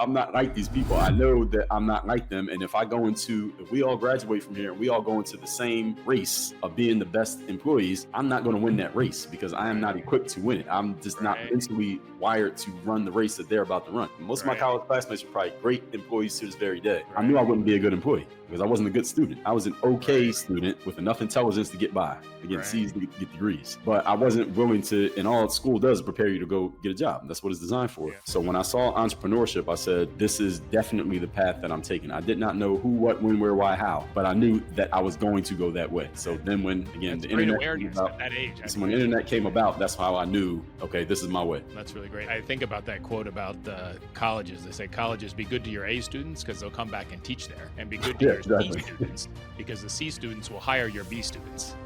I'm not like these people. I know that I'm not like them. And if we all graduate from here and we all go into the same race of being the best employees, I'm not going to win that race because I am not equipped to win it. I'm just not Right. mentally wired to run the race that they're about to run. Most of my Right. college classmates are probably great employees to this very day. I knew I wouldn't be a good employee because I wasn't a good student. I was an okay Right. student with enough intelligence to get by, to get Right. C's to get degrees. But I wasn't willing to, and all school does is prepare you to go get a job. That's what it's designed for. Yeah. So when I saw entrepreneurship, I said, this is definitely the path that I'm taking. I did not know who, what, when, where, why, how, but I knew that I was going to go that way. So then when, again, That's the great internet came awareness about, at that age. so when the internet came about, that's how I knew, okay, this is my way. That's really great. I think about that quote about colleges. They say colleges be good to your A students because they'll come back and teach there, and be good to Yeah, your exactly. C students because the C students will hire your B students.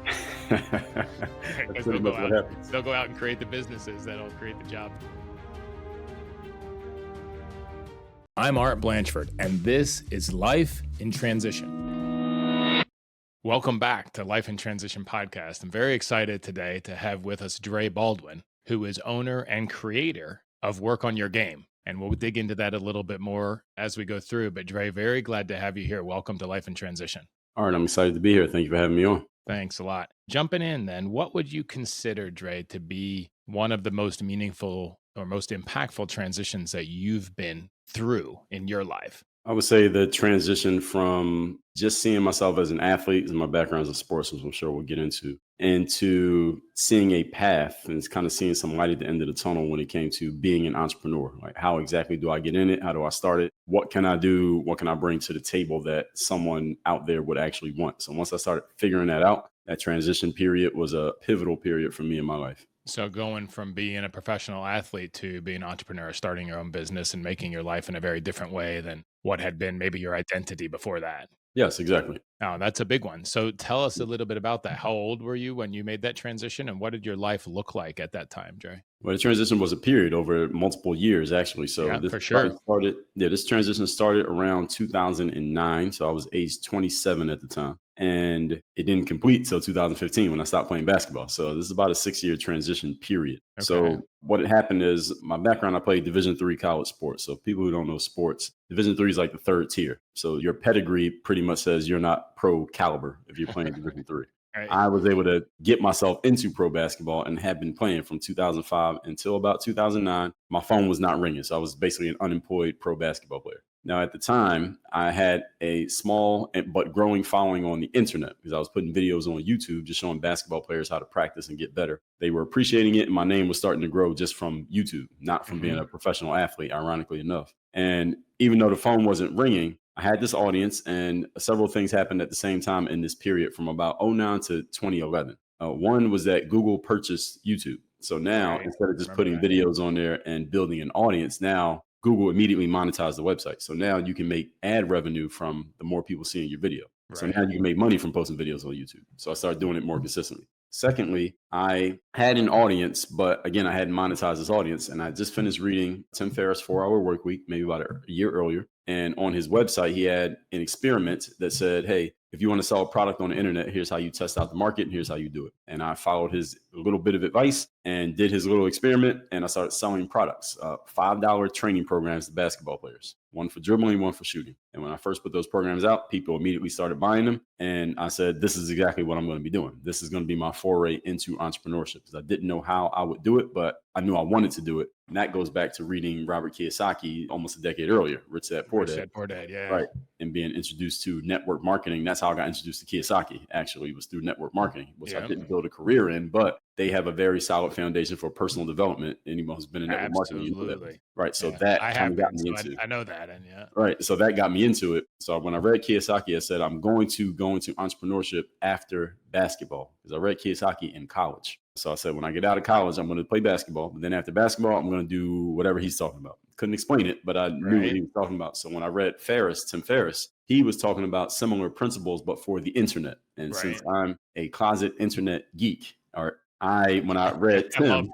That's Because pretty much what happens. they'll go out and create the businesses that'll create the jobs. I'm Art Blanchford, and this is Life in Transition. Welcome back to Life in Transition podcast. I'm very excited today to have with us Dre Baldwin, who is owner and creator of Work on Your Game. And we'll dig into that a little bit more as we go through. But Dre, very glad to have you here. Welcome to Life in Transition. All right, I'm excited to be here. Thank you for having me on. Thanks a lot. Jumping in then, what would you consider, Dre, to be one of the most meaningful or most impactful transitions that you've been through in your life? I would say the transition from just seeing myself as an athlete, and my background is in sports, which I'm sure we'll get into seeing a path and it's kind of seeing some light at the end of the tunnel when it came to being an entrepreneur. Like, how exactly do I get in it? How do I start it? What can I do? What can I bring to the table that someone out there would actually want? So once I started figuring that out, that transition period was a pivotal period for me in my life. So going from being a professional athlete to being an entrepreneur, starting your own business and making your life in a very different way than what had been maybe your identity before that. Yes, exactly. Oh, that's a big one. So tell us a little bit about that. How old were you when you made that transition, and what did your life look like at that time, Dre? Well, the transition was a period over multiple years, actually. So Yeah, this for sure. this transition started around 2009. So I was age 27 at the time. And it didn't complete till 2015 when I stopped playing basketball. So this is about a 6-year transition period. Okay. So what had happened is my background, I played Division III college sports. So people who don't know sports, Division III is like the third tier. So your pedigree pretty much says you're not pro caliber if you're playing Division III. Right. I was able to get myself into pro basketball and had been playing from 2005 until about 2009. My phone was not ringing. So I was basically an unemployed pro basketball player. Now, at the time, I had a small but growing following on the internet because I was putting videos on YouTube just showing basketball players how to practice and get better. They were appreciating it, and my name was starting to grow just from YouTube, not from being a professional athlete, ironically enough. And even though the phone wasn't ringing, I had this audience, and several things happened at the same time in this period from about 2009 to 2011. One was that Google purchased YouTube. So now, instead of just putting videos on there and building an audience, now Google immediately monetized the website. So now you can make ad revenue from the more people seeing your video. So now you can make money from posting videos on YouTube. So I started doing it more consistently. Secondly, I had an audience, but again, I hadn't monetized this audience. And I just finished reading Tim Ferriss' 4-Hour Workweek, maybe about a year earlier. And on his website, he had an experiment that said, hey, if you want to sell a product on the internet, here's how you test out the market and here's how you do it. And I followed his little bit of advice and did his little experiment. And I started selling products, $5 training programs to basketball players, one for dribbling, one for shooting. And when I first put those programs out, people immediately started buying them. And I said, this is exactly what I'm going to be doing. This is going to be my foray into entrepreneurship because I didn't know how I would do it, but I knew I wanted to do it. And that goes back to reading Robert Kiyosaki almost a decade earlier, Rich Dad Poor Dad. Yeah. Right. And being introduced to network marketing. That's how I got introduced to Kiyosaki, actually, was through network marketing, which I didn't build a career in, but they have a very solid foundation for personal development. Anyone who's been in network marketing, you know that. Right. So that kind of got me into it. I know that. And right. So that got me into it. So when I read Kiyosaki, I said, I'm going to go into entrepreneurship after basketball because I read Kiyosaki in college. So I said, when I get out of college, I'm going to play basketball. But then after basketball, I'm going to do whatever he's talking about. Couldn't explain it, but I knew what he was talking about. So when I read Tim Ferriss, he was talking about similar principles, but for the internet. And since I'm a closet internet geek, when I read Tim,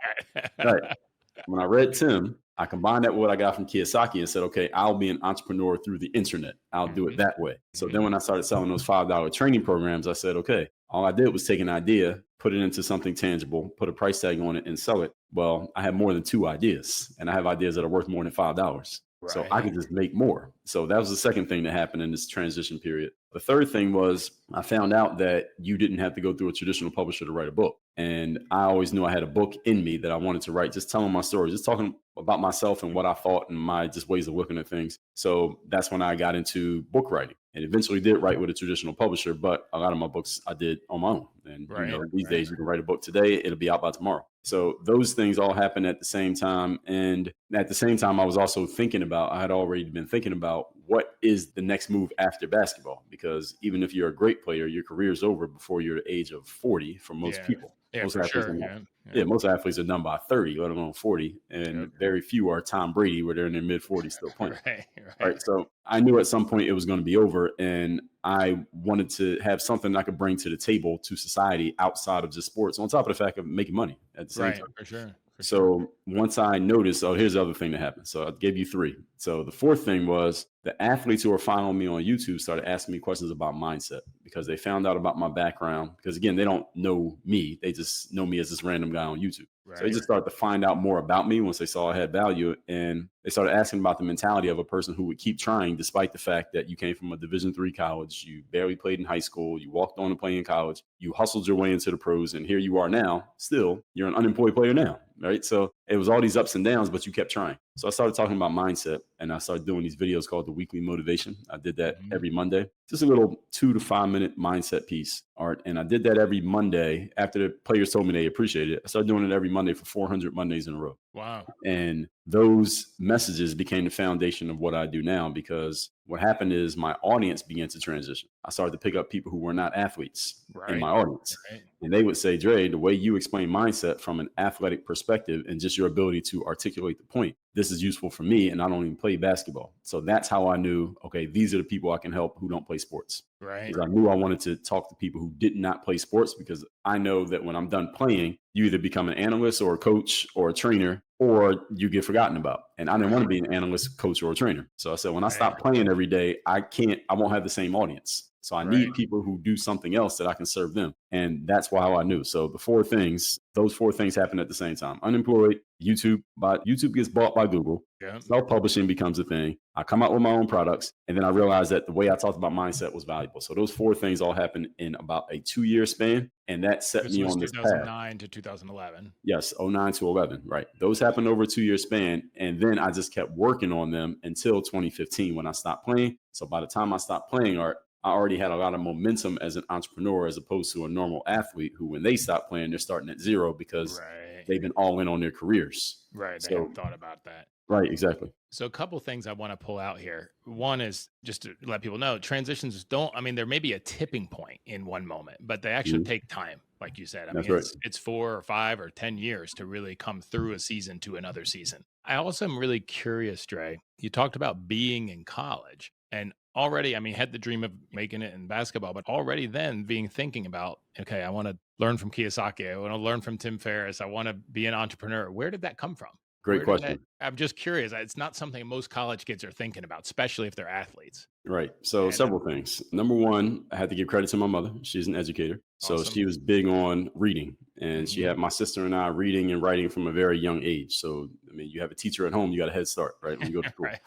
when I read Tim, I combined that with what I got from Kiyosaki and said, okay, I'll be an entrepreneur through the internet. I'll do it that way. So then when I started selling those $5 training programs, I said, okay, all I did was take an idea, put it into something tangible, put a price tag on it and sell it. Well, I have more than 2 ideas and I have ideas that are worth more than $5. So I Right. could just make more. So that was the second thing that happened in this transition period. The third thing was I found out that you didn't have to go through a traditional publisher to write a book. And I always knew I had a book in me that I wanted to write, just telling my story, just talking about myself and what I thought and my just ways of looking at things. So that's when I got into book writing and eventually did write with a traditional publisher. But a lot of my books I did on my own. And Right. these Right. days you can write a book today, it'll be out by tomorrow. So those things all happened at the same time. And at the same time, I was also I had already been thinking about what is the next move after basketball? Because even if you're a great player, your career's over before you're the age of 40 for most Yeah. people. Yeah, Most for athletes are sure. not. Yeah. Yeah, Yeah. most athletes are done by 30, let alone 40. And Yep. very few are Tom Brady, where they're in their mid 40s still playing. Right. Right. Right. So I knew at some point it was going to be over. And I wanted to have something I could bring to the table to society outside of just sports, on top of the fact of making money at the same Right. time. For sure. For sure. So once I noticed, oh, here's the other thing that happened. So I gave you three. So the fourth thing was the athletes who are following me on YouTube started asking me questions about mindset because they found out about my background. Because again, they don't know me. They just know me as this random guy on YouTube. So they Right. just started to find out more about me once they saw I had value. And they started asking about the mentality of a person who would keep trying despite the fact that you came from a Division III college, you barely played in high school, you walked on to play in college, you hustled your way into the pros, and here you are now, still, you're an unemployed player now, right? So it was all these ups and downs, but you kept trying. So I started talking about mindset and I started doing these videos called the Weekly Motivation. I did that Mhm. every Monday, just a little 2 to 5 minute mindset piece, Art. And I did that every Monday after the players told me they appreciated it. I started doing it every Monday for 400 Mondays in a row. Wow. And those messages became the foundation of what I do now because what happened is my audience began to transition. I started to pick up people who were not athletes in Right. my audience. Right. And they would say, Dre, the way you explain mindset from an athletic perspective and just your ability to articulate the point, this is useful for me. And I don't even play basketball. So that's how I knew, okay, these are the people I can help who don't play sports. Right. Because I knew I wanted to talk to people who did not play sports because I know that when I'm done playing, you either become an analyst or a coach or a trainer or you get forgotten about. And I didn't want to be an analyst, coach, or a trainer. So I said, when I Right. stop playing every day, I won't have the same audience. So I Right. need people who do something else that I can serve them. And that's how I knew. So those four things happened at the same time. Unemployed, YouTube gets bought by Google. Yeah. Self-publishing becomes a thing. I come out with my own products. And then I realized that the way I talked about mindset was valuable. So those four things all happened in about a 2-year span. And that set This me was on this path. 2009 to 2011. Yes, '09 to 11, right. Those happened over a 2-year span. And then I just kept working on them until 2015 when I stopped playing. So by the time I stopped playing art, I already had a lot of momentum as an entrepreneur as opposed to a normal athlete who, when they stop playing, they're starting at zero because Right. they've been all in on their careers. Right. They So, hadn't thought about that. right, exactly. So a couple things I want to pull out here. One is just to let people know transitions I mean, there may be a tipping point in one moment, but they actually Mhm. take time. Like you said, I That's mean, right. it's 4 or 5 or 10 years to really come through a season to another season. I also am really curious, Dre. You talked about being in college and already, I mean, had the dream of making it in basketball, but already then thinking about, okay, I want to learn from Kiyosaki. I want to learn from Tim Ferriss. I want to be an entrepreneur. Where did that come from? Great question. I'm just curious. It's not something most college kids are thinking about, especially if they're athletes. Right. So And several things. Number one, I had to give credit to my mother. She's an educator. So awesome. she was big on reading and she Mhm. had my sister and I reading and writing from a very young age. So, I mean, you have a teacher at home, you got a head start, right? When you go to school. Right.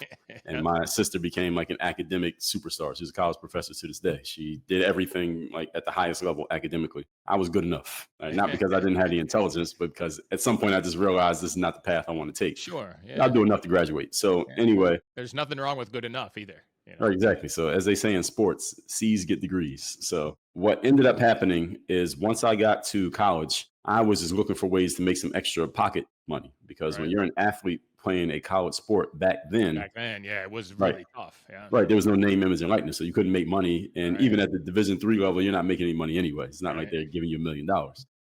And Yep. my sister became like an academic superstar. She's a college professor to this day. She did everything like at the highest level academically. I was good enough, right? Not because I didn't have the intelligence, but because at some point I just realized this is not the path I want to take. Sure. I'll Yeah. do enough to graduate. So Yeah. anyway, There's nothing wrong with good enough either. right, exactly. So as they say in sports, C's get degrees. So what ended up happening is once I got to college, I was just looking for ways to make some extra pocket money because when Right. you're an athlete playing a college sport back then, Back then, yeah, it was right, really tough. Yeah. right, there was no name, image, and likeness, so you couldn't make money. And Right. even at the Division III level, you're not making any money anyway. It's not like Right. they're giving you $1 million.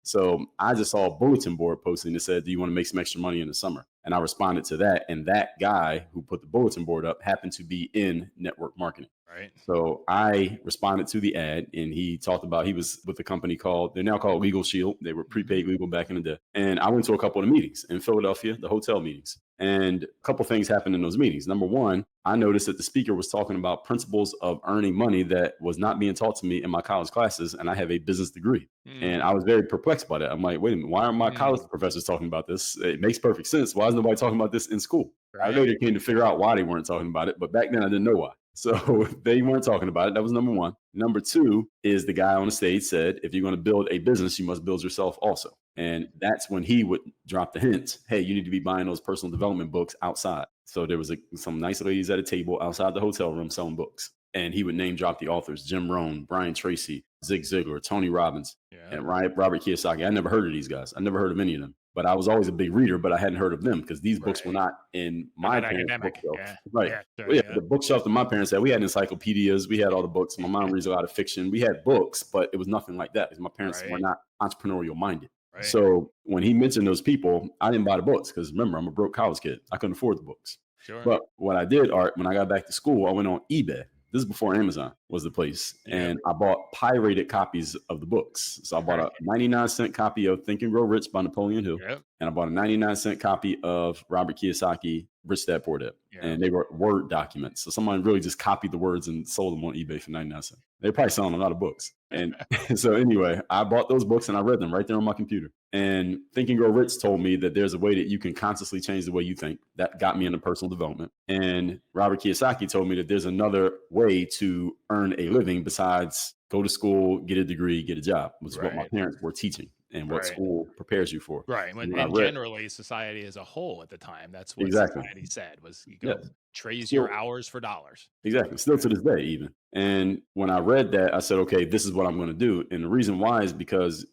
So I just saw a bulletin board posting that said, "Do you want to make some extra money in the summer?" And I responded to that. And that guy who put the bulletin board up happened to be in network marketing. Right. So I responded to the ad and he talked about he was with a company they're now called Legal Shield. They were Mhm. prepaid legal back in the day. And I went to a couple of the meetings in Philadelphia, the hotel meetings. And a couple things happened in those meetings. Number one, I noticed that the speaker was talking about principles of earning money that was not being taught to me in my college classes. And I have a business degree. And Mm. I was very perplexed by that. I'm like, wait a minute, why are my college Mm. professors talking about this? It makes perfect sense. Why is nobody talking about this in school? I Right. later came to figure out why they weren't talking about it, but back then I didn't know why. So they weren't talking about it. That was number one. Number two is the guy on the stage said, if you're going to build a business, you must build yourself also. And that's when he would drop the hint, hey, you need to be buying those personal development books outside. So there was some nice ladies at a table outside the hotel room selling books. And he would name drop the authors, Jim Rohn, Brian Tracy, Zig Ziglar, Tony Robbins, and Robert Kiyosaki. I never heard of these guys. I never heard of any of them. But I was always a big reader, but I hadn't heard of them because these books were not in my parents' bookshelf. Yeah. Right. Yeah, The bookshelf that my parents had, we had encyclopedias, we had all the books. My mom reads a lot of fiction. We had books, but it was nothing like that because my parents were not entrepreneurial minded. Right. So when he mentioned those people, I didn't buy the books because remember, I'm a broke college kid. I couldn't afford the books. Sure. But what I did, Art, when I got back to school, I went on eBay. This is before Amazon was the place. And I bought pirated copies of the books. So I bought a 99-cent copy of Think and Grow Rich by Napoleon Hill. And I bought a 99-cent copy of Robert Kiyosaki, Rich Dad Poor Dad. And they were Word documents. So someone really just copied the words and sold them on eBay for 99 cents. They're probably selling a lot of books. And so anyway, I bought those books and I read them right there on my computer. And Think and Grow Rich told me that there's a way that you can consciously change the way you think. That got me into personal development. And Robert Kiyosaki told me that there's another way to earn a living besides go to school, get a degree, get a job, which is what my parents were teaching and what school prepares you for. Right. And generally, society as a whole at the time, that's what society said was you go trade your hours for dollars. Exactly. Still to this day, even. And when I read that, I said, okay, this is what I'm going to do. And the reason why is because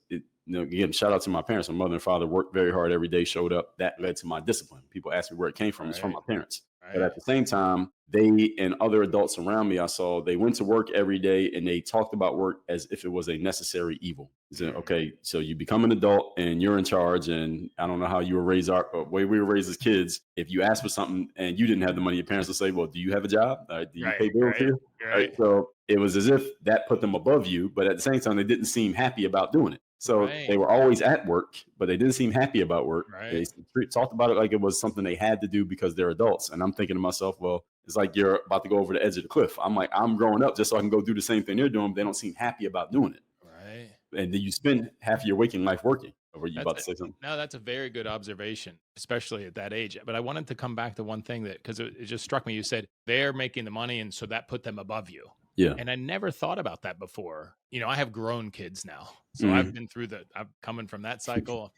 again, shout out to my parents. My mother and father worked very hard every day, showed up. That led to my discipline. People ask me where it came from. It's from my parents. But at the same time, they and other adults around me, I saw they went to work every day and they talked about work as if it was a necessary evil. So, okay, so you become an adult and you're in charge. And I don't know how you were raised, the way we were raised as kids. If you asked for something and you didn't have the money, your parents would say, well, do you have a job? Do you pay bills here? Right. So it was as if that put them above you. But at the same time, they didn't seem happy about doing it. So they were always at work, but they didn't seem happy about work. They talked about it like it was something they had to do because they're adults. And I'm thinking to myself, well, it's like you're about to go over the edge of the cliff. I'm like, I'm growing up just so I can go do the same thing they're doing. But they don't seem happy about doing it. Right. And then you spend half of your waking life working. Or were you about to say something? No, that's a very good observation, especially at that age. But I wanted to come back to one thing that, because it just struck me. You said they're making the money, and so that put them above you. Yeah. And I never thought about that before. I have grown kids now. So I've been through I'm coming from that cycle,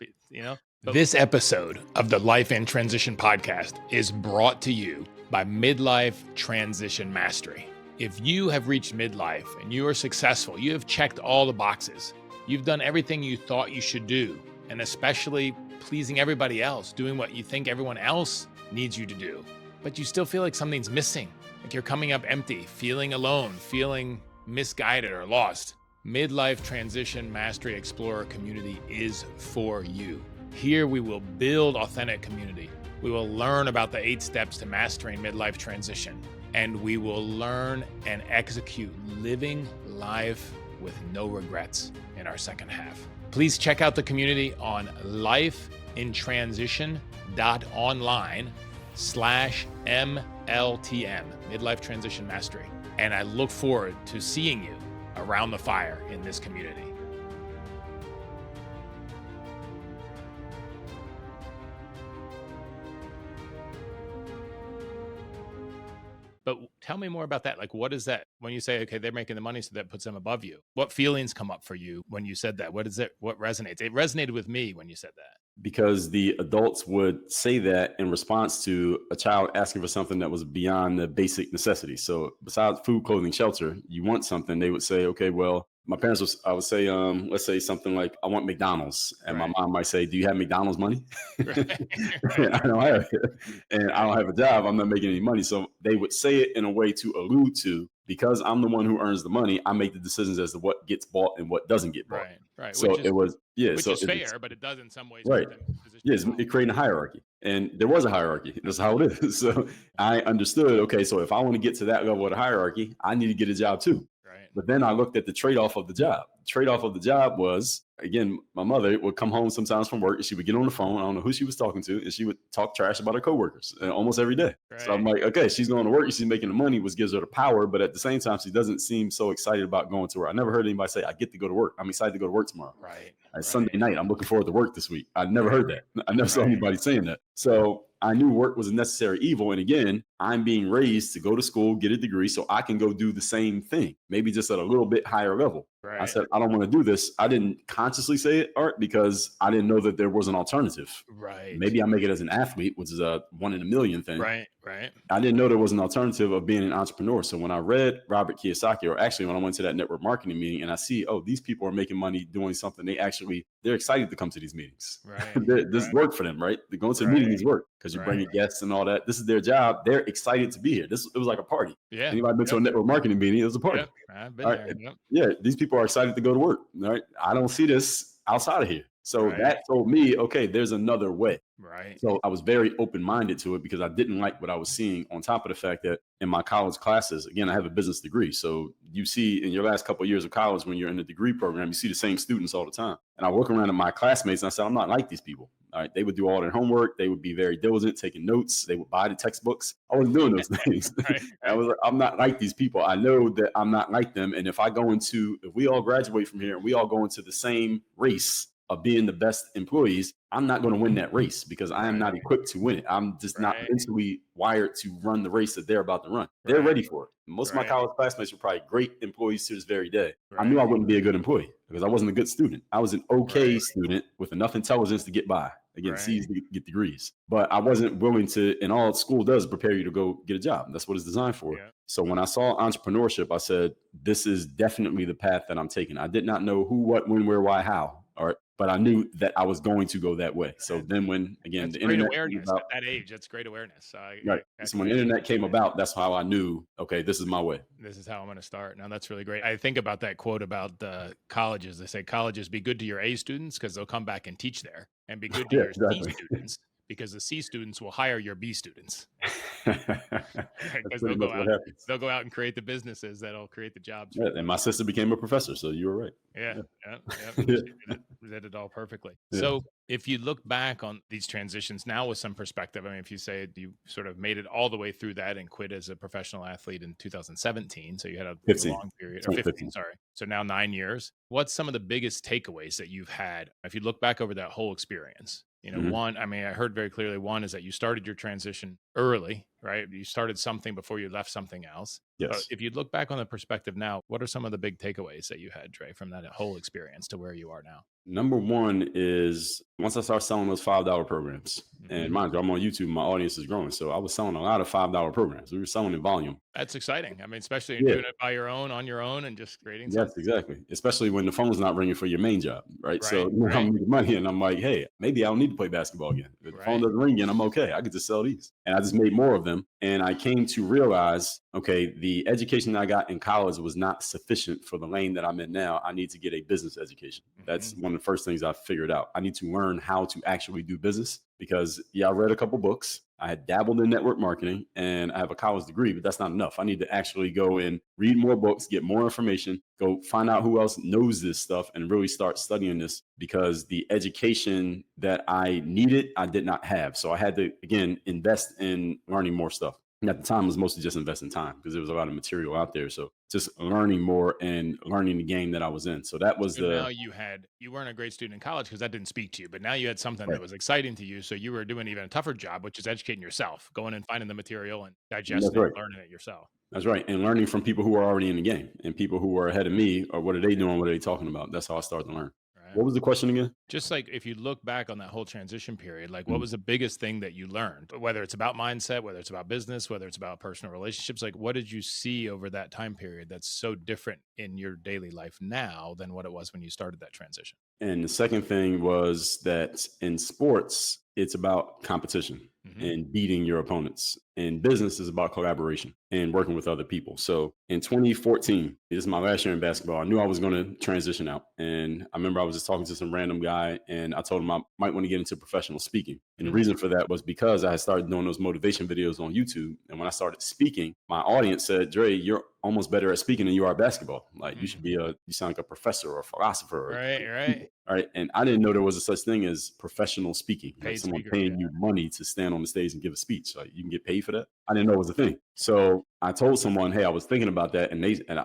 But this episode of the Life in Transition podcast is brought to you by Midlife Transition Mastery. If you have reached midlife and you are successful, you have checked all the boxes, you've done everything you thought you should do, and especially pleasing everybody else, doing what you think everyone else needs you to do, but you still feel like something's missing. Like you're coming up empty, feeling alone, feeling misguided or lost. Midlife Transition Mastery Explorer community is for you. Here we will build authentic community. We will learn about the 8 steps to mastering midlife transition. And we will learn and execute living life with no regrets in our second half. Please check out the community on lifeintransition.online/MLTM, Midlife Transition Mastery. And I look forward to seeing you around the fire in this community. But tell me more about that. Like, what is that when you say, okay, they're making the money, so that puts them above you? What feelings come up for you when you said that? What is it? What resonates? It resonated with me when you said that. Because the adults would say that in response to a child asking for something that was beyond the basic necessities. So besides food, clothing, shelter, you want something, they would say, okay, well, my parents I would say, let's say something like, I want McDonald's. And my mom might say, do you have McDonald's money? I don't have it. And I don't have a job. I'm not making any money. So they would say it in a way to allude to, because I'm the one who earns the money, I make the decisions as to what gets bought and what doesn't get bought. Right. So it was, which is fair, but it does in some ways. Right. Yes, it created a hierarchy. And there was a hierarchy. That's how it is. So I understood, okay, so if I want to get to that level of the hierarchy, I need to get a job too. But then I looked at the trade-off of the job. The trade-off of the job was, again, my mother would come home sometimes from work and she would get on the phone. I don't know who she was talking to. And she would talk trash about her coworkers almost every day. Right. So I'm like, okay, she's going to work and she's making the money, which gives her the power. But at the same time, she doesn't seem so excited about going to work. I never heard anybody say, I get to go to work. I'm excited to go to work tomorrow. Right. Sunday night, I'm looking forward to work this week. I never heard that. I never saw anybody saying that. So I knew work was a necessary evil. And again, I'm being raised to go to school, get a degree so I can go do the same thing, maybe just at a little bit higher level. I Right. said, I don't want to do this. I didn't consciously say it, Art, because I didn't know that there was an alternative. Right. Maybe I make it as an athlete, which is a 1 in a million thing. Right. Right. I didn't know there was an alternative of being an entrepreneur. So when I read Robert Kiyosaki, or actually when I went to that network marketing meeting and I see, oh, these people are making money doing something, they're excited to come to these meetings. Right. This Right. work for them, right? They're going to the Right. meeting is work because you're Right. bringing guests and all that. This is their job. They're excited to be here. It was like a party. Yeah. Anybody been to a network marketing meeting? It was a party. Yep. I've been All there. right. Yep. Yeah, these people are excited to go to work. All right. I don't see this outside of here. So Right. that told me, okay, there's another way. Right. So I was very open-minded to it because I didn't like what I was seeing, on top of the fact that in my college classes, again, I have a business degree. So you see in your last couple of years of college, when you're in the degree program, you see the same students all the time. And I look around at my classmates and I said, I'm not like these people. All right. They would do all their homework. They would be very diligent, taking notes. They would buy the textbooks. I wasn't doing those things. Right. I was like, I'm not like these people. I know that I'm not like them. And if we all graduate from here and we all go into the same race of being the best employees, I'm not going to win that race because I am not equipped to win it. I'm just not Right. mentally wired to run the race that they're about to run. They're Right. ready for it. Most of my Right. college classmates were probably great employees to this very day. I Right. knew I wouldn't be a good employee because I wasn't a good student. I was an okay Right. student with enough intelligence to get by. Again, Right. C's to get degrees. But I wasn't willing to, and all school does is prepare you to go get a job. That's what it's designed for. Yeah. So when I saw entrepreneurship, I said, this is definitely the path that I'm taking. I did not know who, what, when, where, why, how. All right. But I knew that I was going to go that way. So then when, again, That's the great internet came awareness about, at that age. That's great awareness. right. So when the internet came about, that's how I knew, okay, this is my way. This is how I'm going to start. Now, that's really great. I think about that quote about the colleges. They say colleges, be good to your A students because they'll come back and teach there, and be good to Yeah, your exactly. C students because the C students will hire your B students. That's Because pretty much what happens. they'll go out and create the businesses that'll create the jobs. Yeah, and my sister became a professor, so you were right. Yeah, Yeah. yeah. Yeah. She did it all perfectly. Yeah. So if you look back on these transitions now with some perspective, I mean, if you say you sort of made it all the way through that and quit as a professional athlete in 2017, so you had a 15. long period, or 15, sorry. So now 9 years. What's some of the biggest takeaways that you've had if you look back over that whole experience? You know, Mhm. one, I mean, I heard very clearly, one is that you started your transition early, right? You started something before you left something else. But Yes. if you look back on the perspective now, what are some of the big takeaways that you had, Dre, from that whole experience to where you are now? Number one is once I started selling those $5 programs, and Mhm. mind you, I'm on YouTube, my audience is growing. So I was selling a lot of $5 programs. We were selling in volume. That's exciting. I mean, especially Yeah. doing it by your own, on your own, and just creating Yes, something. exactly. Especially when the phone's not ringing for your main job, right? So Right, I'm right. making money and I'm like, hey, maybe I don't need to play basketball again. If the phone Right. doesn't ring again, I'm okay. I could just sell these. And I just made more of them. And I came to realize, okay, the education I got in college was not sufficient for the lane that I'm in now. I need to get a business education. That's Mhm. one of the first things I figured out. I need to learn how to actually do business because, yeah, I read a couple books. I had dabbled in network marketing and I have a college degree, but that's not enough. I need to actually go and read more books, get more information, go find out who else knows this stuff and really start studying this because the education that I needed, I did not have. So I had to, again, invest in learning more stuff. And at the time, it was mostly just investing time because there was a lot of material out there. So just learning more and learning the game that I was in. So that was So now you weren't a great student in college because that didn't speak to you, but now you had something right. that was exciting to you. So you were doing even a tougher job, which is educating yourself, going and finding the material and That's digesting it, right. and learning it yourself. That's right. And learning from people who are already in the game and people who are ahead of me or what are they doing? What are they talking about? That's how I started to learn. Right. What was the question again? Just like if you look back on that whole transition period, like what Mm. was the biggest thing that you learned? Whether it's about mindset, whether it's about business, whether it's about personal relationships, like what did you see over that time period that's so different in your daily life now than what it was when you started that transition? And the second thing was that in sports, it's about competition Mhm. and beating your opponents. And business is about collaboration and working with other people. So in 2014, this is my last year in basketball. I knew I was going to transition out. And I remember I was just talking to some random guy and I told him I might want to get into professional speaking. And the Mhm. reason for that was because I had started doing those motivation videos on YouTube. And when I started speaking, my audience said, Dre, you're almost better at speaking than you are at basketball. Like you should be you sound like a professor or a philosopher. Right, right. All right. And I didn't know there was a such thing as professional speaking, like Paid someone speaker. paying Yeah. you money to stand on the stage and give a speech. Like you can get paid for that. I didn't know it was a thing. So I told someone, hey, I was thinking about that,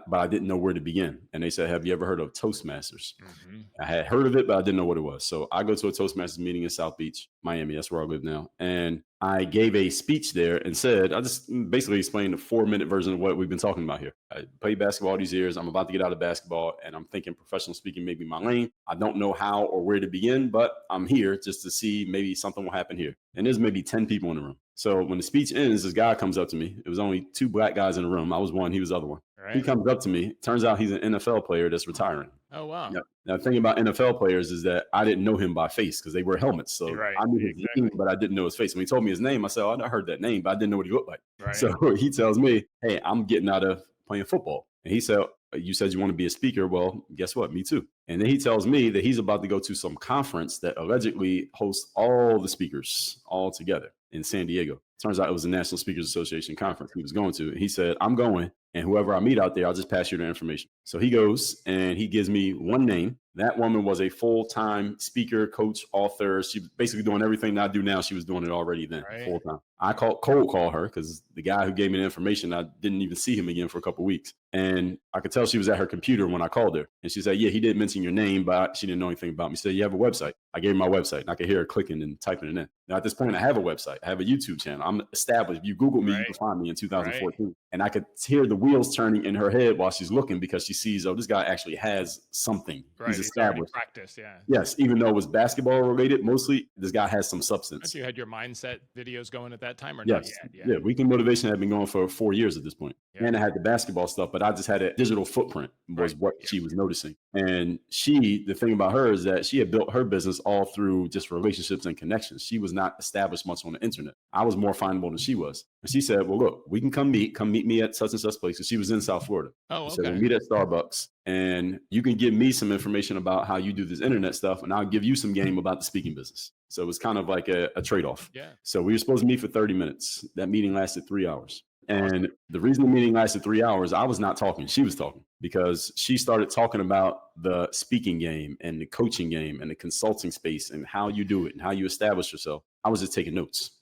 but I didn't know where to begin. And they said, have you ever heard of Toastmasters? Mm-hmm. I had heard of it, but I didn't know what it was. So I go to a Toastmasters meeting in South Beach, Miami. That's where I live now. And I gave a speech there and said, I just basically explained the 4-minute version of what we've been talking about here. I played basketball all these years. I'm about to get out of basketball and I'm thinking professional speaking may be my lane. I don't know how or where to begin, but I'm here just to see maybe something will happen here. And there's maybe 10 people in the room. So when the speech ends, this guy comes up to me. It was only 2 black guys in the room. I was one, he was the other one. Right. He comes up to me. Turns out he's an NFL player that's retiring. Oh, wow. Yep. Now, the thing about NFL players is that I didn't know him by face because they wear helmets. So Right. I knew his name, but I didn't know his face. When he told me his name, I said, oh, I heard that name, but I didn't know what he looked like. Right. So he tells me, hey, I'm getting out of playing football. And he said, you said you want to be a speaker. Well, guess what? Me too. And then he tells me that he's about to go to some conference that allegedly hosts all the speakers all together in San Diego. Turns out it was the National Speakers Association conference he was going to. He said, I'm going, and whoever I meet out there, I'll just pass you the information. So he goes and he gives me one name. That woman was a full-time speaker, coach, author. She was basically doing everything I do now. She was doing it already then, full-time. I cold call her because the guy who gave me the information, I didn't even see him again for a couple of weeks. And I could tell she was at her computer when I called her. And she said, yeah, he didn't mention your name, but she didn't know anything about me. She said, you have a website. I gave her my website and I could hear her clicking and typing it in. Now at this point, I have a website. I have a YouTube channel. I'm established. If you Google me, you can find me in 2014. And I could hear the wheels turning in her head while she's looking because she sees, oh, this guy actually has something. He's established. Practice, yeah. Yes, even though it was basketball related, mostly this guy has some substance. You had your mindset videos going at that time or yes. not yet? Yeah, Weekend Motivation had been going for 4 years at this point. Yeah. And I had the basketball stuff, but I just had a digital footprint was what she was noticing. And the thing about her is that she had built her business all through just relationships and connections. She was not established much on the internet. I was more findable than she was. And she said, well, look, we can come meet me at such and such place. Because she was in South Florida. Oh, okay. So we'll meet at Starbucks and you can give me some information about how you do this internet stuff. And I'll give you some game about the speaking business. So it was kind of like a trade-off. Yeah. So we were supposed to meet for 30 minutes. That meeting lasted 3 hours. And the reason the meeting lasted 3 hours, I was not talking. She was talking because she started talking about the speaking game and the coaching game and the consulting space and how you do it and how you establish yourself. I was just taking notes.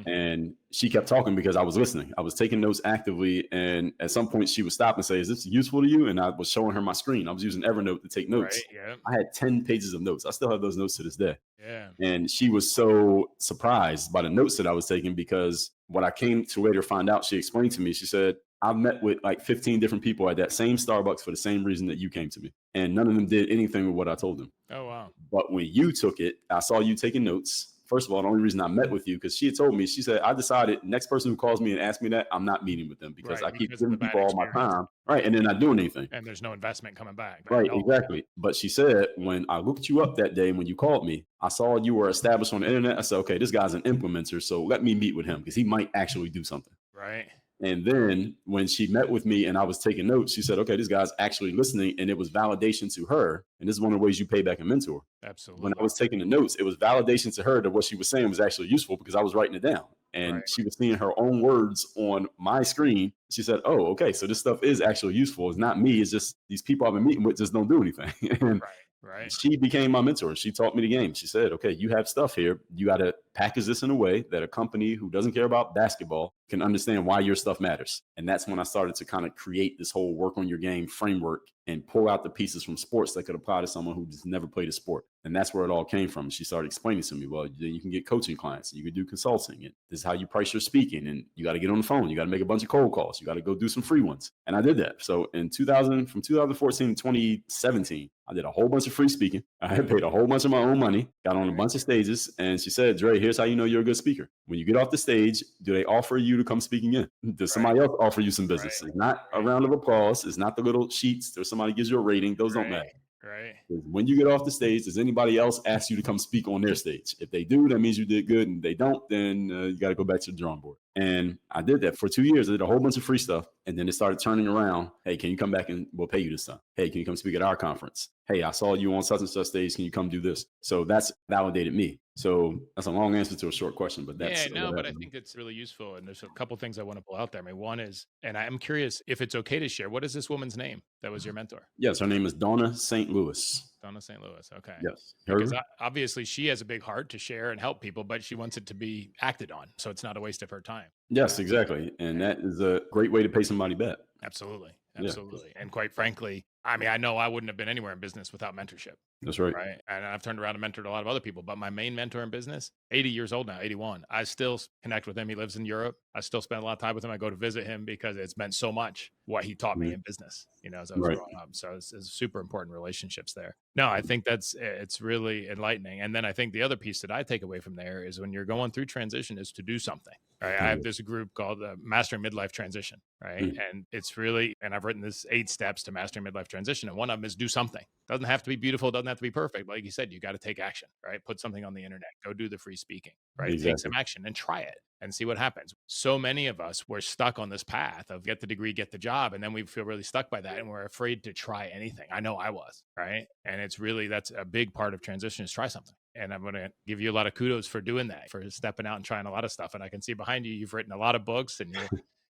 And she kept talking because I was listening. I was taking notes actively. And at some point she would stop and say, is this useful to you? And I was showing her my screen. I was using Evernote to take notes. Right, yeah. I had 10 pages of notes. I still have those notes to this day. Yeah. And she was so surprised by the notes that I was taking because what I came to later find out, she explained to me, she said, I've met with like 15 different people at that same Starbucks for the same reason that you came to me. And none of them did anything with what I told them. Oh, wow. But when you took it, I saw you taking notes. First of all, the only reason I met with you, because she had told me, she said, I decided next person who calls me and asks me that, I'm not meeting with them because I keep giving people all my time. Right. And they're not doing anything. And there's no investment coming back. Right. Exactly. But she said, when I looked you up that day, when you called me, I saw you were established on the internet. I said, okay, this guy's an implementer. So let me meet with him because he might actually do something. Right. And then when she met with me and I was taking notes, she said, okay, this guy's actually listening. And it was validation to her. And this is one of the ways you pay back a mentor. Absolutely. When I was taking the notes, it was validation to her that what she was saying was actually useful because I was writing it down. And she was seeing her own words on my screen. She said, oh, okay, so this stuff is actually useful. It's not me. It's just these people I've been meeting with just don't do anything. And Right. she became my mentor. She taught me the game. She said, okay, you have stuff here. You got to package this in a way that a company who doesn't care about basketball can understand why your stuff matters. And that's when I started to kind of create this whole work on your game framework and pull out the pieces from sports that could apply to someone who just never played a sport. And that's where it all came from. She started explaining to me, well, you can get coaching clients, you can do consulting, and this is how you price your speaking, and you got to get on the phone, you got to make a bunch of cold calls, you got to go do some free ones. And I did that. So from 2014 to 2017, I did a whole bunch of free speaking. I had paid a whole bunch of my own money, got on a bunch of stages. And she said, Dre, here's how you know you're a good speaker. When you get off the stage, do they offer you to come speak again? Does somebody else offer you some business? It's not a round of applause. It's not the little sheets or somebody gives you a rating. Those don't matter. Right. When you get off the stage, does anybody else ask you to come speak on their stage? If they do, that means you did good. And if they don't, then you got to go back to the drawing board. And I did that for 2 years. I did a whole bunch of free stuff. And then it started turning around. Hey, can you come back and we'll pay you this time? Hey, can you come speak at our conference? Hey, I saw you on such and such stage. Can you come do this? So that's validated me. So that's a long answer to a short question, but that's Yeah, no, what but I happened. think it's really useful. And there's a couple things I want to pull out there. I mean, one is, and I'm curious if it's okay to share, what is this woman's name that was your mentor? Yes, her name is Donna St. Louis. Donna St. Louis. Okay. Yes. Because Her? obviously she has a big heart to share and help people, but she wants it to be acted on. So it's not a waste of her time. Yes, exactly. And Right? that is a great way to pay somebody back. Absolutely. Yeah, Absolutely. And quite frankly, I mean, I know I wouldn't have been anywhere in business without mentorship. that's right. Right. And I've turned around and mentored a lot of other people, but my main mentor in business, 80 years old now, 81. I still connect with him. He lives in Europe. I still spend a lot of time with him. I go to visit him because it's meant so much what he taught me Mhm. in business, as I was Right. growing up. So it's super important relationships there. No, I think it's really enlightening. And then I think the other piece that I take away from there is when you're going through transition is to do something. Right. I have Mhm. this group called Mastering Midlife Transition. Right. Mhm. And it's really, and I've written this 8 steps to mastering midlife transition. And one of them is do something. Doesn't have to be beautiful, doesn't have to be perfect. Like you said, you got to take action, right? Put something on the internet, go do the free speaking, right? Take Exactly. some action and try it and see what happens. So many of us were stuck on this path of get the degree, get the job. And then we feel really stuck by that. And we're afraid to try anything. I know I was, right? And it's really, that's a big part of transition is try something. And I'm going to give you a lot of kudos for doing that, for stepping out and trying a lot of stuff. And I can see behind you, you've written a lot of books and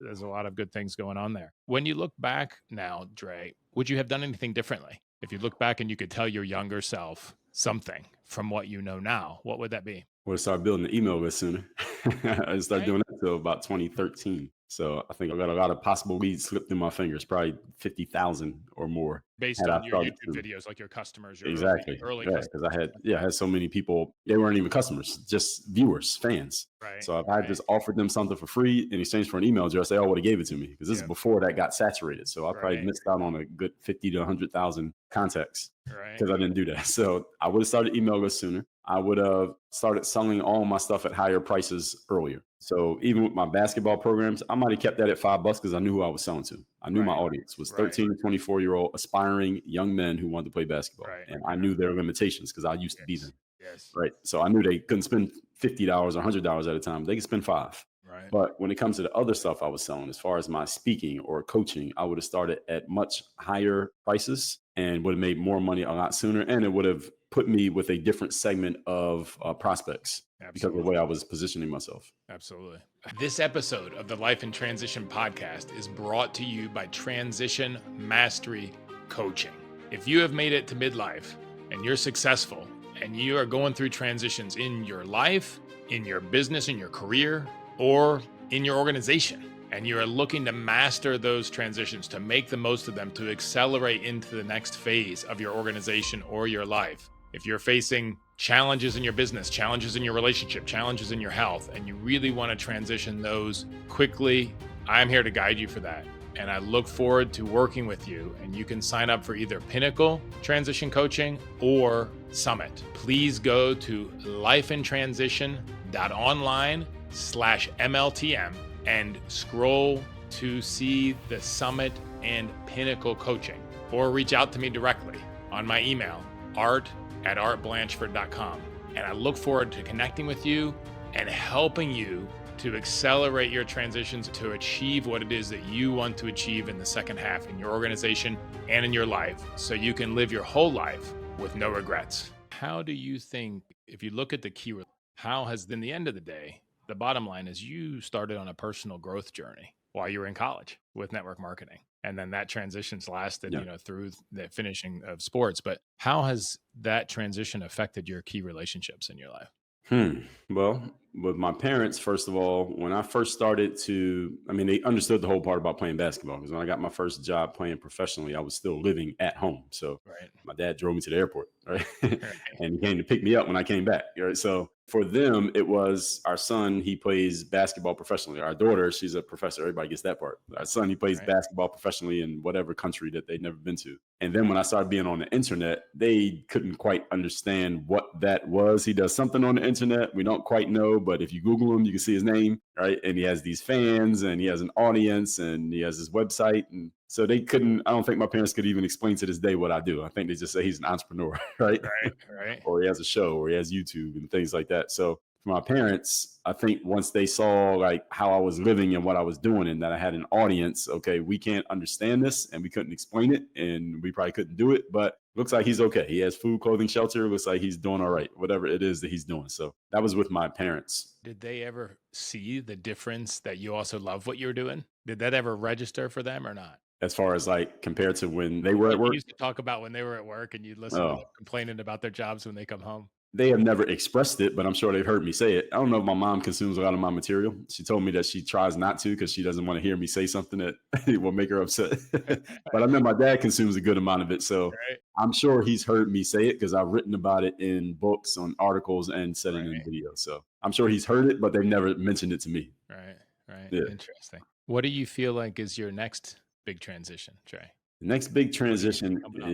there's a lot of good things going on there. When you look back now, Dre, would you have done anything differently? If you look back and you could tell your younger self something from what you know now, what would that be? Would have started building the email list sooner. I started Right? doing that until about 2013. So I think I got a lot of possible leads slipped through my fingers, probably 50,000 or more Based had I on your started YouTube to. videos, like your customers, your Exactly. early Yeah, customers. because I had so many people, they weren't even customers, just viewers, fans. Right. So if I had Right. just offered them something for free in exchange for an email address, they all would have gave it to me because this is Yeah. before that got saturated. So I probably Right. missed out on a good 50 to 100,000 contacts Right. because I didn't do that. So I would have started email lists sooner. I would have started selling all my stuff at higher prices earlier. So even with my basketball programs, I might have kept that at $5 because I knew who I was selling to. I knew my Right. audience was Right. 13 to 24-year-old aspiring young men who wanted to play basketball. Right. And I knew their limitations because I used to be Yes. them. Yes. Right. So I knew they couldn't spend $50 or $100 at a time. They could spend five. Right. But when it comes to the other stuff I was selling, as far as my speaking or coaching, I would have started at much higher prices and would have made more money a lot sooner. And it would have put me with a different segment of prospects because of the Absolutely. way I was positioning myself. Absolutely. This episode of the Life in Transition podcast is brought to you by Transition Mastery Coaching. If you have made it to midlife and you're successful and you are going through transitions in your life, in your business, in your career, or in your organization, and you are looking to master those transitions, to make the most of them, to accelerate into the next phase of your organization or your life. If you're facing challenges in your business, challenges in your relationship, challenges in your health, and you really want to transition those quickly, I'm here to guide you for that. And I look forward to working with you. And you can sign up for either Pinnacle Transition Coaching or Summit. Please go to lifeintransition.online/MLTM and scroll to see the Summit and Pinnacle Coaching, or reach out to me directly on my email, art@artblanchford.com. And I look forward to connecting with you and helping you to accelerate your transitions to achieve what it is that you want to achieve in the second half in your organization and in your life, so you can live your whole life with no regrets. How do you think, if you look at the key, how has, in the end of the day, the bottom line is you started on a personal growth journey while you were in college with network marketing. And then that transition's lasted, Yeah. through the finishing of sports. But how has that transition affected your key relationships in your life? Well, with my parents, first of all, when I first started they understood the whole part about playing basketball because when I got my first job playing professionally, I was still living at home. So Right. my dad drove me to the airport, right? Right. And he came to pick me up when I came back. Right. So for them, it was our son, he plays basketball professionally. Our daughter, she's a professor. Everybody gets that part. Our son, he plays Right. basketball professionally in whatever country that they'd never been to. And then when I started being on the internet, they couldn't quite understand what that was. He does something on the internet. We don't quite know, but if you Google him, you can see his name, right? And he has these fans and he has an audience and he has his website. And so I don't think my parents could even explain to this day what I do. I think they just say he's an entrepreneur, right? Right. Right. Or he has a show or he has YouTube and things like that. So for my parents, I think once they saw like how I was living and what I was doing and that I had an audience, okay, we can't understand this and we couldn't explain it and we probably couldn't do it, but looks like he's okay. He has food, clothing, shelter. Looks like he's doing all right, whatever it is that he's doing. So that was with my parents. Did they ever see the difference that you also love what you're doing? Did that ever register for them or not? As far as like compared to when they were Like at you work, used to talk about when they were at work and you'd listen to them oh, complaining about their jobs when they come home. they have never expressed it, but I'm sure they've heard me say it. I don't know if my mom consumes a lot of my material. She told me that she tries not to because she doesn't want to hear me say something that will make her upset. But I know my dad consumes a good amount of it. So Right, I'm sure he's heard me say it because I've written about it in books, on articles, and said it in right, videos. So I'm sure he's heard it, but they've never mentioned it to me. right, right. Yeah. Interesting. What do you feel like is your next big transition, Trey? The next big What do you see transition coming up?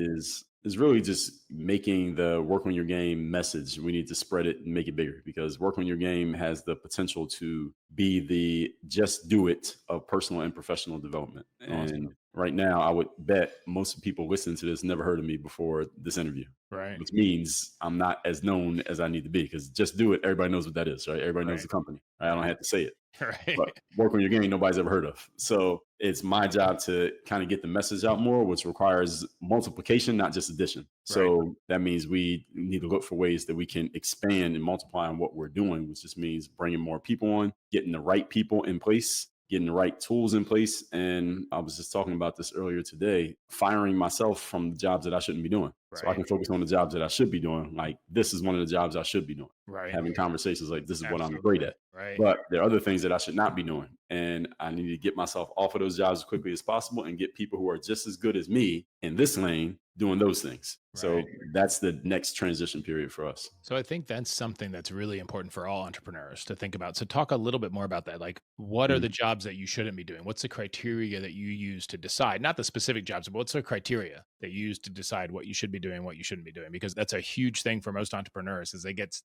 is really just making the work on your game message. We need to spread it and make it bigger because work on your game has the potential to be the just do it of personal and professional development. And Awesome. right now, I would bet most people listening to this never heard of me before this interview, Right, which means I'm not as known as I need to be because just do it. Everybody knows what that is, right? Everybody knows right, the company. Right? I don't have to say it. right, But work on your game, nobody's ever heard of. So it's my job to kind of get the message out more, which requires multiplication, not just addition. right, So that means we need to look for ways that we can expand and multiply on what we're doing, which just means bringing more people on, getting the right people in place, getting the right tools in place. And I was just talking about this earlier today, firing myself from the jobs that I shouldn't be doing. So I right, can focus on the jobs that I should be doing. Like this is one of the jobs I should be doing. right. Having conversations like this is what I'm great Absolutely. at. Right, But there are other things that I should not be doing. And I need to get myself off of those jobs as quickly as possible and get people who are just as good as me in this lane doing those things. So right. that's the next transition period for us. So I think that's something that's really important for all entrepreneurs to think about. So talk a little bit more about that. Like, what are the Mhm. jobs that you shouldn't be doing? What's the criteria that you use to decide? Not the specific jobs, but what's the criteria that you use to decide what you should be doing, what you shouldn't be doing? Because that's a huge thing for most entrepreneurs is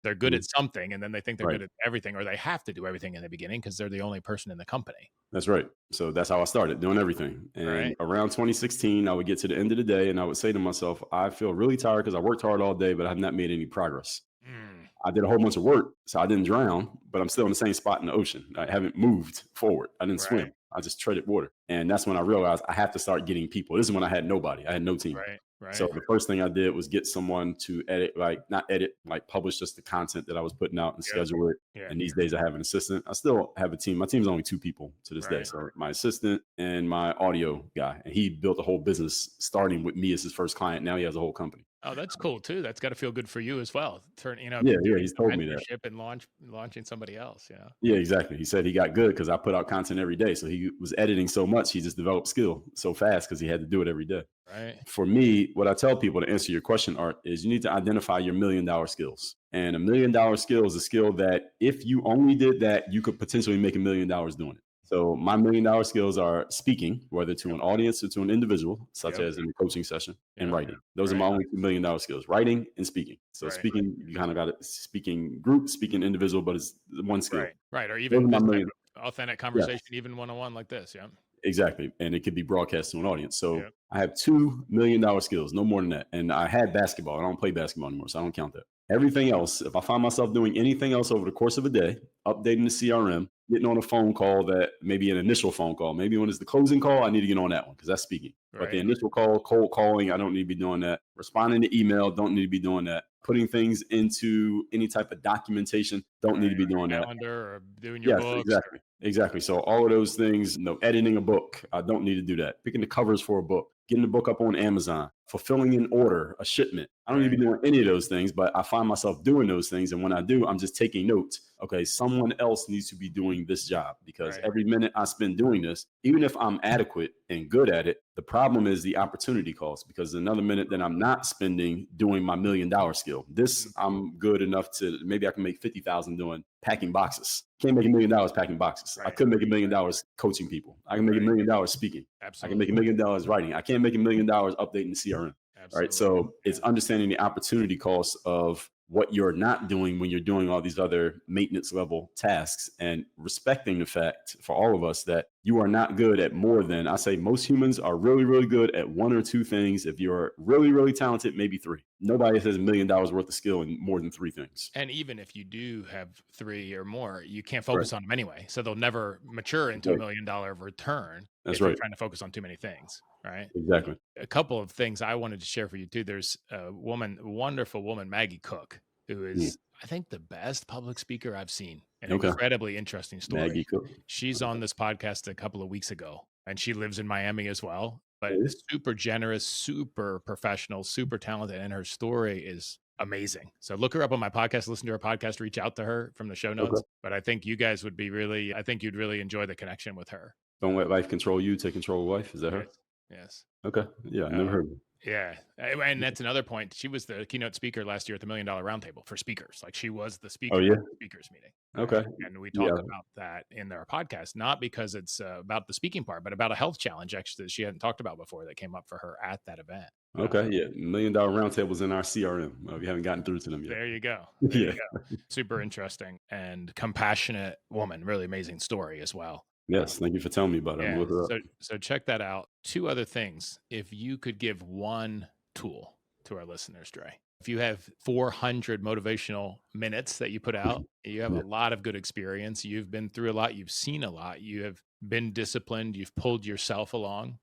they're good at Mhm. something and then they think they're Right. good at everything or they have to do everything in the beginning because they're the only person in the company. That's right. So that's how I started doing everything. And Right. around 2016, I would get to the end of the day and I would say to myself, I feel really tired because I worked hard all day, but I have not made any progress. Mm, I did a whole bunch of work, so I didn't drown, but I'm still in the same spot in the ocean. I haven't moved forward. I didn't right. swim. I just treaded water. And that's when I realized I have to start getting people. This is when I had nobody. I had no team. Right. So Right. the first thing I did was get someone to edit, like not edit, like publish just the content that I was putting out and Yep. schedule it. Yeah. And these days I have an assistant. I still have a team. My team's only 2 people to this day. Right. So my assistant and my audio guy. And he built a whole business starting with me as his first client. Now he has a whole company. Oh, that's cool too. That's got to feel good for you as well. Yeah, yeah, Doing he's the told me that. mentorship and launching somebody else, Yeah, exactly. He said he got good because I put out content every day. So he was editing so much, he just developed skill so fast because he had to do it every day. Right. For me, what I tell people to answer your question, Art, is you need to identify your $1 million skills. And $1 million skill is a skill that if you only did that, you could potentially make $1 million doing it. So my $1 million skills are speaking, whether to Yep. an audience or to an individual, such Yep. as in a coaching session, and Yep. writing. Those are Right. my only $2 million skills, writing and speaking. So Right. speaking, you kind of got it speaking group, speaking individual, but it's one skill. Right. Right. Or Those even are my this type million. of authentic Yes. conversation, even one on one like this. Yeah. Exactly. And it could be broadcast to an audience. So Yep. I have $2 million skills, no more than that. And I had basketball. I don't play basketball anymore, so I don't count that. Everything else, if I find myself doing anything else over the course of a day, updating the CRM, getting on a phone call that maybe an initial phone call, maybe when it's the closing call, I need to get on that one because that's speaking. But the Right. initial call, cold calling, I don't need to be doing that. Responding to email, don't need to be doing that. Putting things into any type of documentation, don't need to be doing that. Calendar or doing your Yes, books. exactly. Exactly. So all of those things, editing a book, I don't need to do that. Picking the covers for a book, getting the book up on Amazon, fulfilling an order, a shipment. I don't need to be doing any of those things, but I find myself doing those things. And when I do, I'm just taking notes. Okay, someone else needs to be doing this job because Right. every minute I spend doing this, even if I'm adequate and good at it, the problem is the opportunity cost because another minute that I'm not spending doing my $1 million skill. This I'm good enough to maybe I can make 50,000 doing packing boxes. Can't make $1 million packing boxes. I Right. could make $1 million coaching people. I can make $1 million speaking. I can make Absolutely. $1 million writing. I can't make $1 million updating the CRM. All right. Absolutely. So it's understanding the opportunity cost of what you're not doing when you're doing all these other maintenance level tasks and respecting the fact for all of us that you are not good at more than, I say most humans are really, really good at one or two things. If you're really, really talented, maybe three. Nobody has $1 million worth of skill in more than three things. And even if you do have three or more, you can't focus on them anyway. So they'll never mature into $1 million return if you're trying to focus on too many things, right? Exactly. A couple of things I wanted to share for you too. There's a wonderful woman, Maggie Cook, who is, I think, the best public speaker I've seen. An incredibly interesting story. Maggie Cook. She's on this podcast a couple of weeks ago, and she lives in Miami as well, but super generous, super professional, super talented. And her story is amazing. So look her up on my podcast, listen to her podcast, reach out to her from the show notes. But I think you guys would I think you'd really enjoy the connection with her. Don't let life control you, take control of life. Is that her? Yes. Okay. Yeah, I never heard of it. Yeah. And that's another point. She was the keynote speaker last year at the $1 Million Roundtable for speakers. Like, she was the speaker at the speakers meeting. Okay. And we talk about that in our podcast, not because it's about the speaking part, but about a health challenge actually that she hadn't talked about before that came up for her at that event. Okay. Yeah. $1 Million Roundtable's in our CRM. We haven't gotten through to them yet. There you go. There you go. Super interesting and compassionate woman. Really amazing story as well. Yes. Thank you for telling me about it. Yeah, so check that out. Two other things. If you could give one tool to our listeners, Dre, if you have 400 motivational minutes that you put out, you have a lot of good experience. You've been through a lot. You've seen a lot. You have been disciplined. You've pulled yourself along.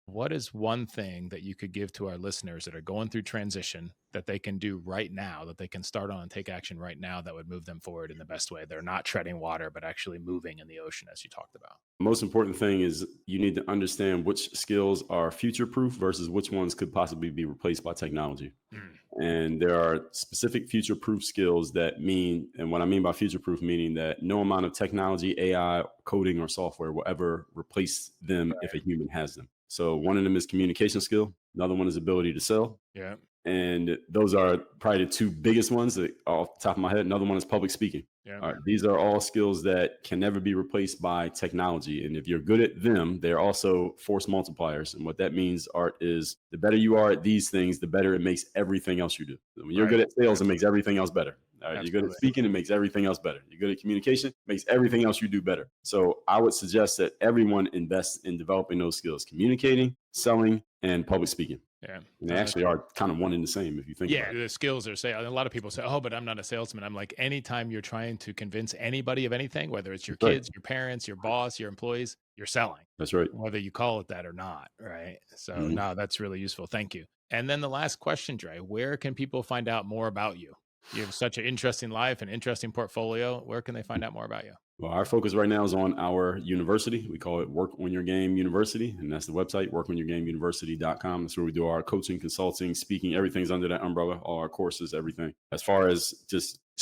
What is one thing that you could give to our listeners that are going through transition that they can do right now, that they can start on and take action right now that would move them forward in the best way? They're not treading water, but actually moving in the ocean, as you talked about. Most important thing is you need to understand which skills are future-proof versus which ones could possibly be replaced by technology. And there are specific future-proof skills that mean, and what I mean by future-proof, meaning that no amount of technology, AI, coding, or software will ever replace them if a human has them. So one of them is communication skill. Another one is ability to sell. Yeah. And those are probably the two biggest ones off the top of my head. Another one is public speaking. Yeah. All right, these are all skills that can never be replaced by technology. And if you're good at them, they're also force multipliers. And what that means, Art, is the better you are at these things, the better it makes everything else you do. When you're good at sales, it makes everything else better. All right, you're good at speaking, it makes everything else better. You're good at communication, it makes everything else you do better. So I would suggest that everyone invests in developing those skills: communicating, selling, and public speaking. Yeah. And they actually are kind of one and the same if you think about it. Yeah, the skills are a lot of people say, oh, but I'm not a salesman. I'm like, anytime you're trying to convince anybody of anything, whether it's your kids, your parents, your boss, your employees, you're selling. That's right. Whether you call it that or not, right? So no, that's really useful. Thank you. And then the last question, Dre, where can people find out more about you? You have such an interesting life, an interesting portfolio. Where can they find out more about you? Well, our focus right now is on our university. We call it Work on Your Game University. And that's the website, workonyourgameuniversity.com. That's where we do our coaching, consulting, speaking. Everything's under that umbrella, all our courses, everything. As far as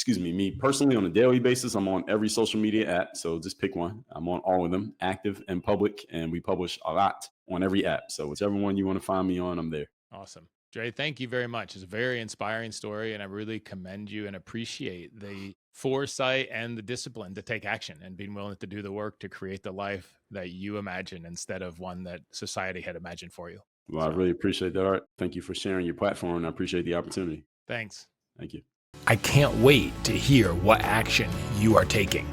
me personally, on a daily basis, I'm on every social media app. So just pick one. I'm on all of them, active and public. And we publish a lot on every app. So whichever one you want to find me on, I'm there. Awesome. Dre, thank you very much. It's a very inspiring story, and I really commend you and appreciate the foresight and the discipline to take action and being willing to do the work to create the life that you imagine instead of one that society had imagined for you. Well, I really appreciate that, Art. Thank you for sharing your platform, and I appreciate the opportunity. Thanks. Thank you. I can't wait to hear what action you are taking.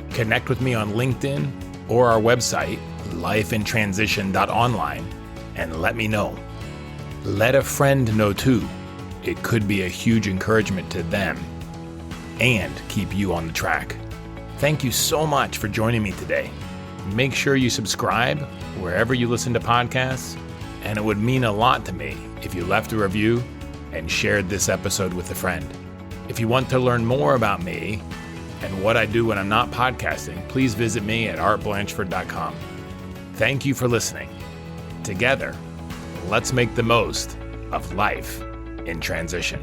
Connect with me on LinkedIn or our website, lifeintransition.online, and let me know. Let a friend know too. It could be a huge encouragement to them and keep you on the track. Thank you so much for joining me today. Make sure you subscribe wherever you listen to podcasts, and it would mean a lot to me if you left a review and shared this episode with a friend. If you want to learn more about me and what I do when I'm not podcasting, please visit me at artblanchford.com. Thank you for listening. Together, let's make the most of life in transition.